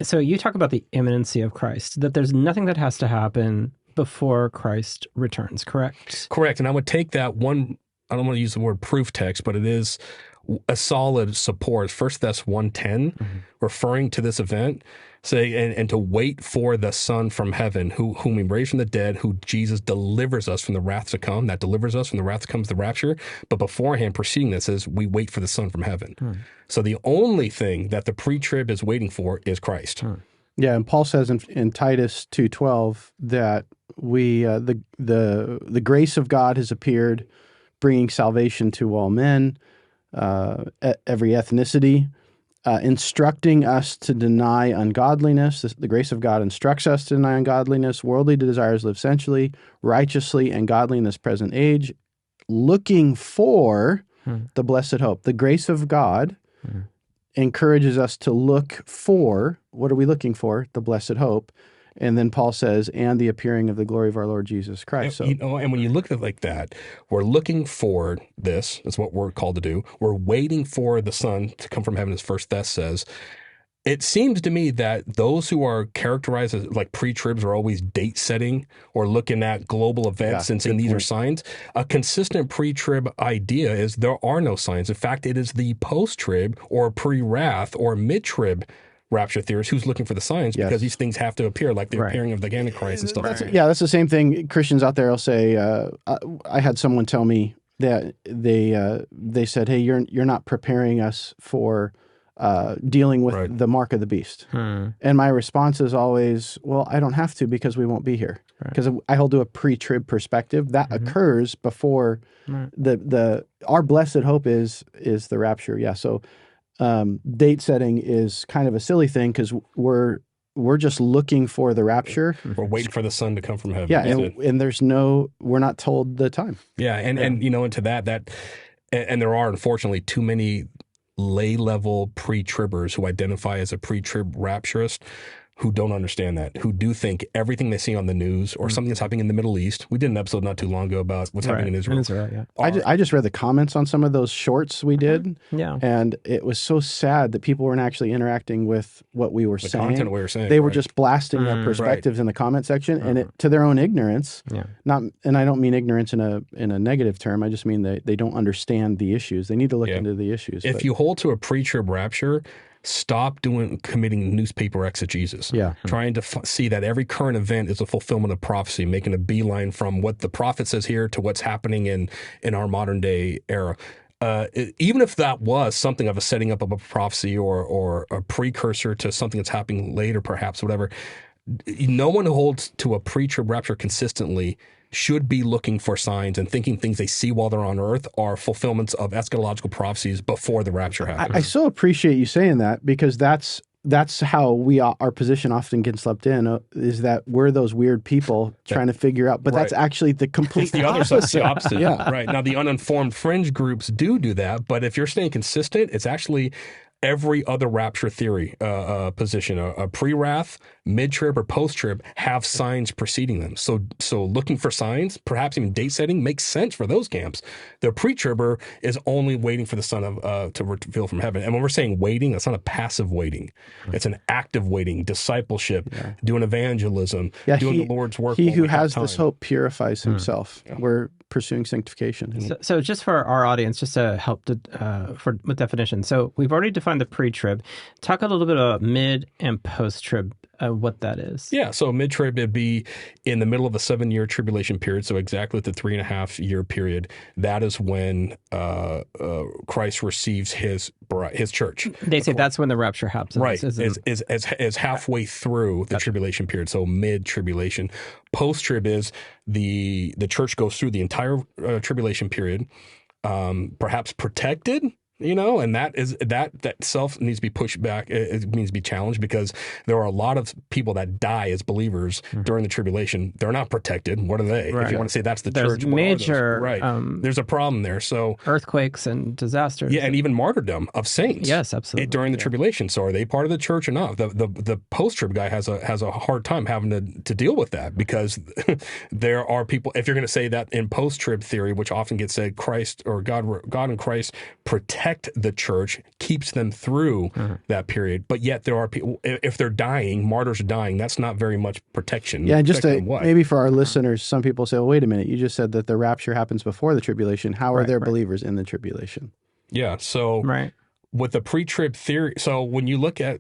So you talk about the imminency of Christ, that there's nothing that has to happen before Christ returns, correct? Correct. And I would take that one, I don't want to use the word proof text, but it is a solid support. 1 Thess 1:10, referring to this event, say, and to wait for the Son from heaven, whom he raised from the dead, who Jesus delivers us from the wrath to come. That delivers us from the wrath to come is the rapture. But beforehand, preceding this, is we wait for the Son from heaven. So the only thing that the pre-trib is waiting for is Christ. Yeah, and Paul says in Titus 2:12 that we the grace of God has appeared, bringing salvation to all men, every ethnicity, instructing us to deny ungodliness. The grace of God instructs us to deny ungodliness, worldly desires, live sensually, righteously, and godly in this present age, looking for the blessed hope. The grace of God encourages us to look for, what are we looking for? The blessed hope. And then Paul says, and the appearing of the glory of our Lord Jesus Christ. And, and when you look at it like that, we're looking for this. That's what we're called to do. We're waiting for the Son to come from heaven, as 1 Thess says. It seems to me that those who are characterized as like pre-tribs are always date setting or looking at global events and saying these are signs. A consistent pre-trib idea is there are no signs. In fact, it is the post-trib or pre-wrath or mid-trib rapture theorists who's looking for the signs because these things have to appear, like the appearing of the Antichrist and stuff. That's the same thing. Christians out there will say, I had someone tell me that they said, hey, you're not preparing us for dealing with the mark of the beast. And my response is always, well, I don't have to because we won't be here. Because I hold to a pre-trib perspective. That occurs before our blessed hope is the rapture. Yeah, so date setting is kind of a silly thing because we're just looking for the rapture. We're waiting for the Son to come from heaven. Yeah, and we're not told the time. Yeah, and into that, and there are unfortunately too many lay level pre-tribbers who identify as a pre-trib rapturist who don't understand that, who do think everything they see on the news or something that's happening in the Middle East. We did an episode not too long ago about what's happening in Israel. I just read the comments on some of those shorts we did. And it was so sad that people weren't actually interacting with what we were saying. Content we were saying. They were just blasting their perspectives in the comment section and to their own ignorance. And I don't mean ignorance in a negative term. I just mean they don't understand the issues. They need to look into the issues. If you hold to a pre-trib rapture, stop committing newspaper exegesis. Trying to see that every current event is a fulfillment of prophecy, making a beeline from what the prophet says here to what's happening in our modern day era. Even if that was something of a setting up of a prophecy or a precursor to something that's happening later, perhaps, whatever, no one who holds to a pre-trib rapture consistently should be looking for signs and thinking things they see while they're on earth are fulfillments of eschatological prophecies before the rapture happens. I so appreciate you saying that because that's how our position often gets slept in, is that we're those weird people trying to figure out, but that's actually the complete opposite. Right. Now, the uninformed fringe groups do that, but if you're staying consistent, it's actually every other rapture theory position, a pre-wrath, mid-trib, or post-trib, have signs preceding them. So looking for signs, perhaps even date setting, makes sense for those camps. The pre-tribber is only waiting for the Son to reveal from heaven. And when we're saying waiting, that's not a passive waiting. It's an active waiting, discipleship, doing evagelism, doing the Lord's work. He who has this hope purifies himself. We're pursuing sanctification. So just for our audience, just to help with definition. So we've already defined the pre-trib. Talk a little bit about mid and post-trib, what that is. Yeah, so mid-trib would be in the middle of the 7-year tribulation period, so exactly the 3.5-year period. That is when Christ receives his church. They say that's when the rapture happens. Right, is halfway through the tribulation period, so mid-tribulation. Post-trib is the church goes through the entire tribulation period, perhaps protected, and that self needs to be pushed back. It needs to be challenged because there are a lot of people that die as believers during the tribulation. They're not protected. What are they? If you want to say that's the church, major there's a problem there. So earthquakes and disasters. Yeah, and even martyrdom of saints. Yes, absolutely. During the tribulation. So are they part of the church or not? The post-trib guy has a hard time having to deal with that because there are people. If you're going to say that in post-trib theory, which often gets said, Christ or God and Christ protect protect the church, keeps them through that period. But yet there are people, if they're dying, martyrs are dying, that's not very much protection. Yeah, and just maybe for our listeners, some people say, well, wait a minute, you just said that the rapture happens before the tribulation. How are there believers in the tribulation? Yeah, so with the pre-trib theory, so when you look at,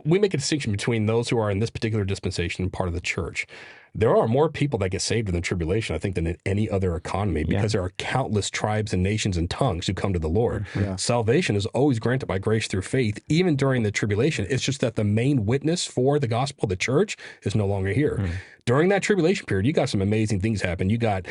we make a distinction between those who are in this particular dispensation part of the church. There are more people that get saved in the tribulation, I think, than in any other economy, because there are countless tribes and nations and tongues who come to the Lord. Salvation is always granted by grace through faith, even during the tribulation. It's just that the main witness for the gospel, the church, is no longer here. During that tribulation period, you got some amazing things happen. You got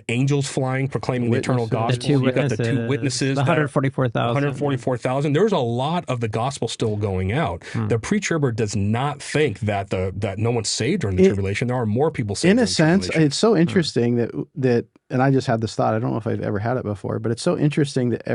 angels flying, proclaiming the eternal gospel. You got the two witnesses. The 144,000. 144,000. There's a lot of the gospel still going out. The pre-tribber does not think that that no one's saved during the tribulation. There are more people saved. In a sense, it's so interesting that, and I just had this thought. I don't know if I've ever had it before, but it's so interesting that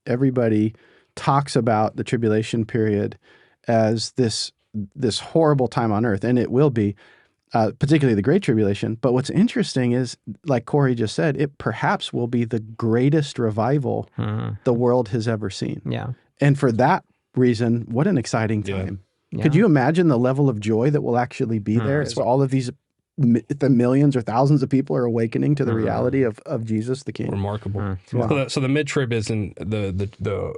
everybody talks about the tribulation period as this horrible time on earth, and it will be. Particularly the Great Tribulation. But what's interesting is, like Cory just said, it perhaps will be the greatest revival the world has ever seen. Yeah. And for that reason, what an exciting time. Yeah. Could you imagine the level of joy that will actually be there as all of these the millions or thousands of people are awakening to the reality of Jesus the King? Remarkable. So the mid-trib is in the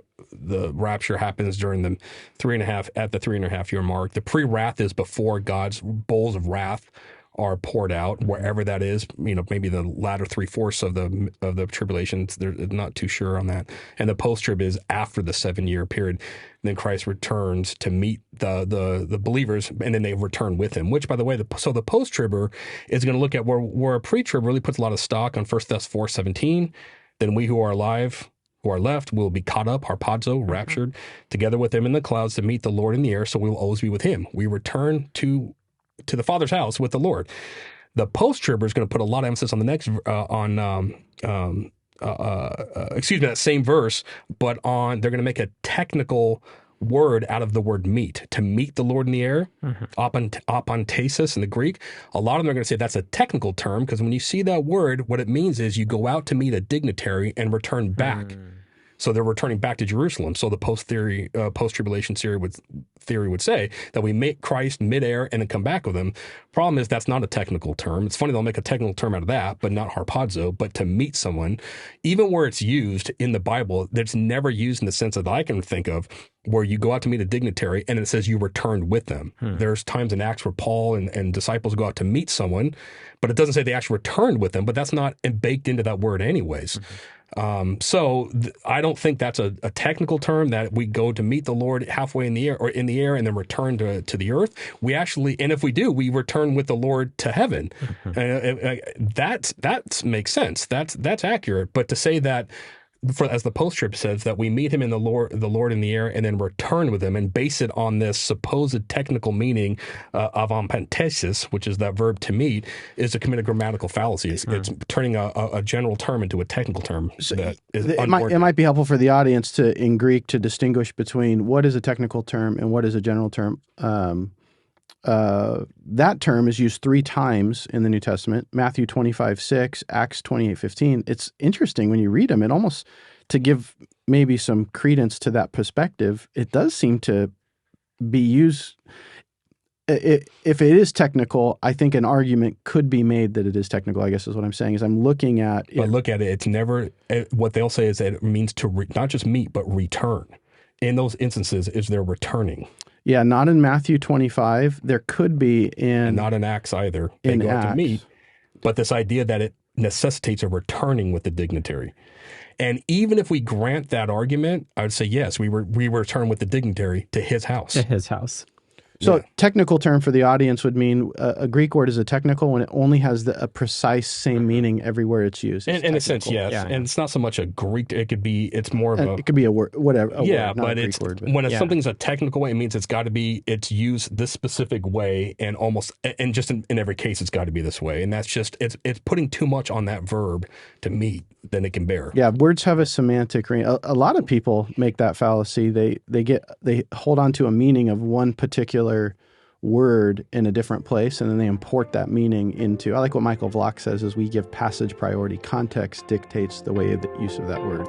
rapture happens during the 3.5 year mark. The pre-wrath is before God's bowls of wrath are poured out, wherever that is. Maybe the latter 3/4 of the tribulation. They're not too sure on that. And the post-trib is after the 7-year period. Then Christ returns to meet the believers, and then they return with him. Which, by the way, the post-tribber is going to look at where a pre-trib really puts a lot of stock on 1 Thess 4:17. Then we who are alive, who are left, will be caught up, harpazo, raptured, together with him in the clouds to meet the Lord in the air. So we will always be with him. We return to the Father's house with the Lord. The post-tribber is going to put a lot of emphasis on the next that same verse, but they're going to make a technical word out of the word meet, to meet the Lord in the air, apontesis in the Greek. A lot of them are going to say that's a technical term, because when you see that word, what it means is you go out to meet a dignitary and return back. So they're returning back to Jerusalem. So the post-tribulation theory would say that we meet Christ midair and then come back with him. Problem is, that's not a technical term. It's funny they'll make a technical term out of that, but not harpazo. But to meet someone, even where it's used in the Bible, that's never used in the sense that I can think of, where you go out to meet a dignitary and it says you returned with them. There's times in Acts where Paul and disciples go out to meet someone, but it doesn't say they actually returned with them, but that's not baked into that word anyways. I don't think that's a technical term, that we go to meet the Lord halfway in the air and then return to the earth. We actually, and if we do, we return with the Lord to heaven. That makes sense. That's accurate. But to say that, as the post-trib says, that we meet him in the Lord in the air and then return with him, and base it on this supposed technical meaning of apontesis, which is that verb to meet, is to commit a grammatical fallacy. It's turning a general term into a technical term. So that is it might be helpful for the audience in Greek to distinguish between what is a technical term and what is a general term. That term is used 3 times in the New Testament: Matthew 25:6, Acts 28:15. It's interesting when you read them, it almost, to give maybe some credence to that perspective, it does seem to be used. If it is technical, I think an argument could be made that it is technical, I guess is what I'm saying, is I'm looking at it. But look at it, it's never, what they'll say is that it means to not just meet, but return. In those instances, is they're returning. Yeah, not in Matthew 25. There could be and not in Acts either. They go out to meet, but this idea that it necessitates a returning with the dignitary. And even if we grant that argument, I would say yes, we return with the dignitary to his house. To his house. So technical term for the audience would mean a Greek word is a technical when it only has a precise same meaning everywhere it's used. In a sense, yes. Yeah. And it's not so much a Greek. It could be. It's more of a. It could be a word, whatever. But it's when something's a technical way, it means it's got to be. It's used this specific way, and just in every case, it's got to be this way. And that's just it's putting too much on that verb to meet than it can bear. Yeah, words have a semantic range. A lot of people make that fallacy. They hold on to a meaning of one particular word in a different place, and then they import that meaning into. I like what Michael Vlock says: is we give passage priority. Context dictates the way of the use of that word.